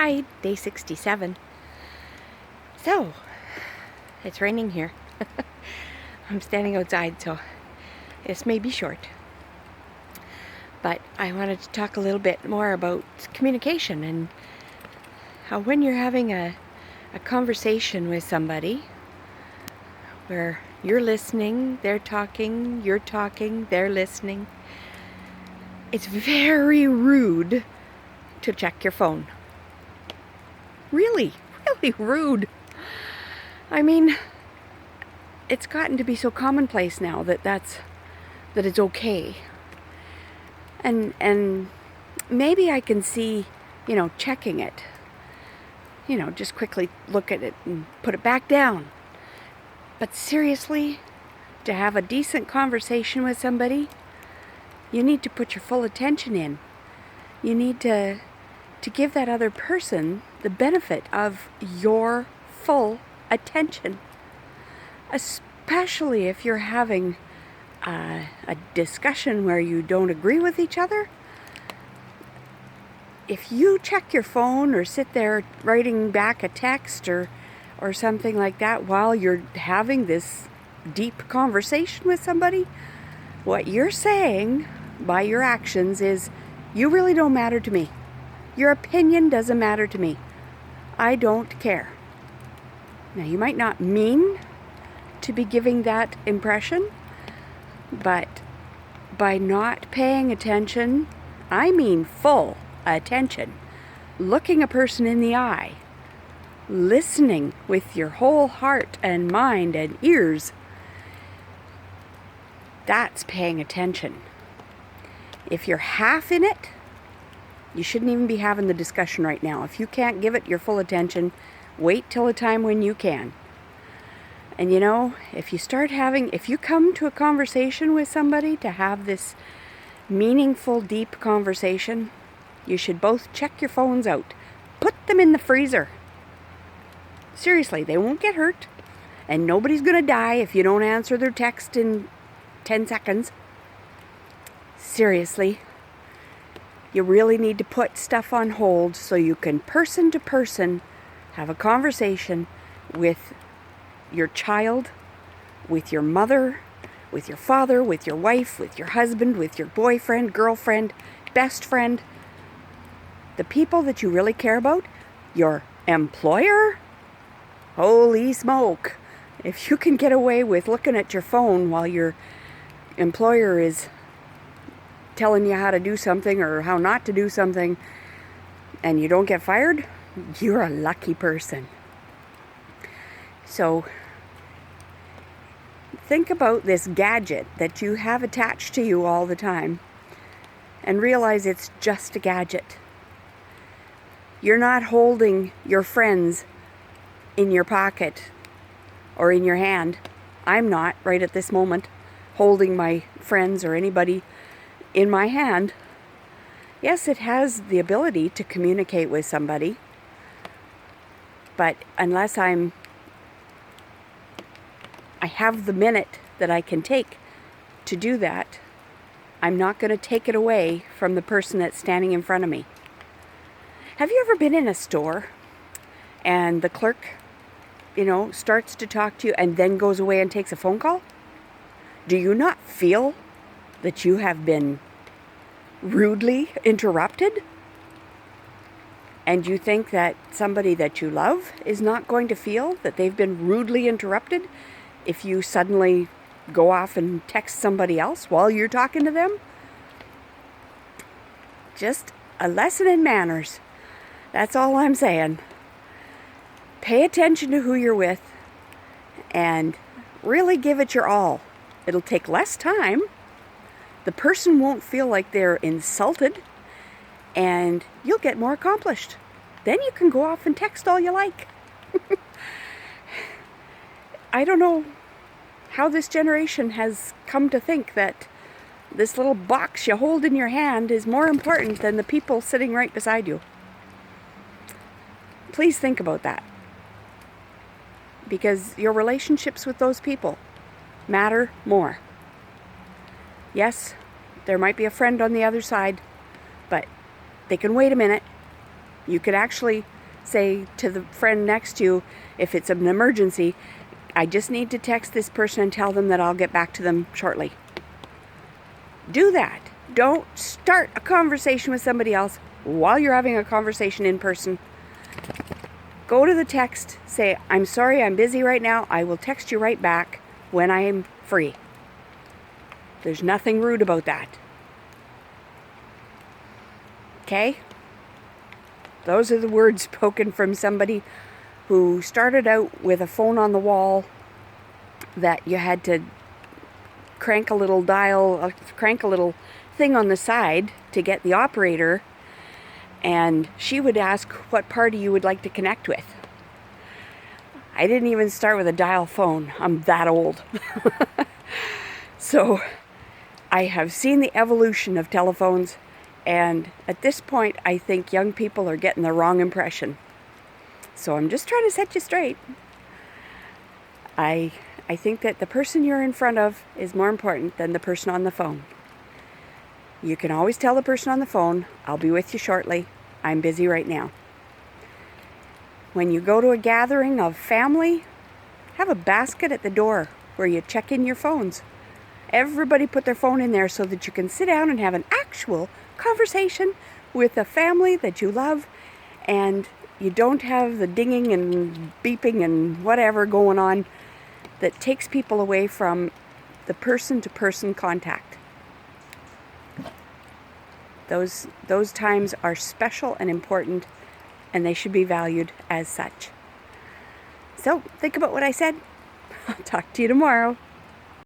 Undivided, day 67. So, it's raining here. I'm standing outside, so this may be short. But I wanted to talk a little bit more about communication and how when you're having a conversation with somebody where you're listening, they're talking, you're talking, they're listening, it's very rude to check your phone. Really rude. I mean, it's gotten to be so commonplace now that it's okay. And maybe I can see, checking it. Just quickly look at it and put it back down. But seriously, to have a decent conversation with somebody, you need to put your full attention in. You need to give that other person the benefit of your full attention. Especially if you're having a discussion where you don't agree with each other. If you check your phone or sit there writing back a text or something like that while you're having this deep conversation with somebody, what you're saying by your actions is, you really don't matter to me. Your opinion doesn't matter to me. I don't care. Now, you might not mean to be giving that impression, but by not paying attention, I mean full attention, looking a person in the eye, listening with your whole heart and mind and ears, that's paying attention. If you're half in it, you shouldn't even be having the discussion right now. If you can't give it your full attention, wait till a time when you can. And if you come to a conversation with somebody to have this meaningful, deep conversation, you should both check your phones out. Put them in the freezer. Seriously, they won't get hurt. And nobody's going to die if you don't answer their text in 10 seconds. Seriously. You really need to put stuff on hold so you can person to person have a conversation with your child, with your mother, with your father, with your wife, with your husband, with your boyfriend, girlfriend, best friend. The people that you really care about, your employer. Holy smoke. If you can get away with looking at your phone while your employer is telling you how to do something or how not to do something, and you don't get fired, you're a lucky person. So think about this gadget that you have attached to you all the time and realize it's just a gadget. You're not holding your friends in your pocket or in your hand. I'm not right at this moment holding my friends or anybody in my hand. Yes, it has the ability to communicate with somebody, but unless I have the minute that I can take to do that, I'm not going to take it away from the person that's standing in front of me. Have you ever been in a store and the clerk, starts to talk to you and then goes away and takes a phone call? Do you not feel that you have been rudely interrupted? And you think that somebody that you love is not going to feel that they've been rudely interrupted if you suddenly go off and text somebody else while you're talking to them? Just a lesson in manners. That's all I'm saying. Pay attention to who you're with and really give it your all. It'll take less time. The person won't feel like they're insulted, and you'll get more accomplished. Then you can go off and text all you like. I don't know how this generation has come to think that this little box you hold in your hand is more important than the people sitting right beside you. Please think about that. Because your relationships with those people matter more. Yes, there might be a friend on the other side, but they can wait a minute. You could actually say to the friend next to you, if it's an emergency, I just need to text this person and tell them that I'll get back to them shortly. Do that. Don't start a conversation with somebody else while you're having a conversation in person. Go to the text, say, I'm sorry, I'm busy right now. I will text you right back when I am free. There's nothing rude about that. Okay? Those are the words spoken from somebody who started out with a phone on the wall that you had to crank a little dial, crank a little thing on the side to get the operator, and she would ask what party you would like to connect with. I didn't even start with a dial phone. I'm that old. So I have seen the evolution of telephones, and at this point I think young people are getting the wrong impression. So I'm just trying to set you straight. I think that the person you're in front of is more important than the person on the phone. You can always tell the person on the phone, I'll be with you shortly. I'm busy right now. When you go to a gathering of family, have a basket at the door where you check in your phones. Everybody put their phone in there so that you can sit down and have an actual conversation with a family that you love, and you don't have the dinging and beeping and whatever going on that takes people away from the person-to-person contact. Those times are special and important, and they should be valued as such. So, think about what I said. I'll talk to you tomorrow.